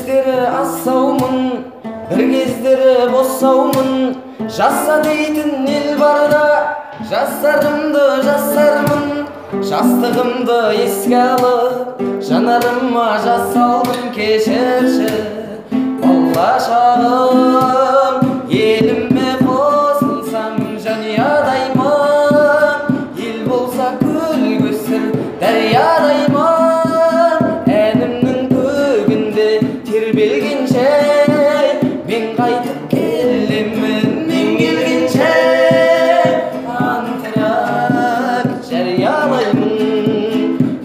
кездері ассаумын, бір кездері боссаумын. Жаса дейтін ел барда, жастарымды жасармын. Жастығымды еске алып, жанарыма жас алдым. Кешірші бала шағым, еліме қосылсам жанұядаймын. Ел болса көл көсір дариядаймын. Әнімнің көгінде тербелгенше мен қайтып келемін, мен келгенше. Антырақ жариялаймын,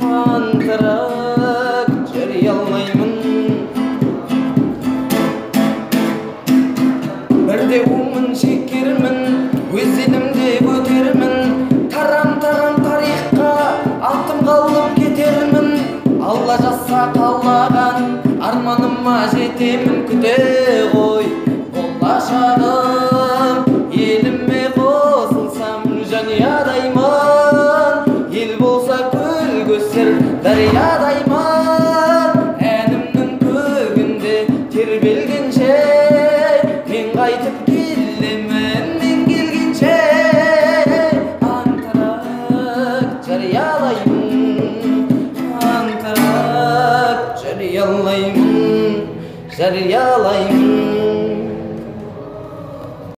антырақ жариялаймын. Бірде умын шекермін, өз елімде көтермін. Тарам-тарам тарихқа атым қалып кетермін. Алла жазса қалаған арманыма жетемін. Күте ғой болашағым, еліме қосылсам жанұядаймын. Ел болса көл көсір дариядаймын. Әнімнің көгінде тербелгенше мен қайтып келемін, мен келгенше. Антырақ жариялаймын, антырақ жариялаймын, жариялаймын.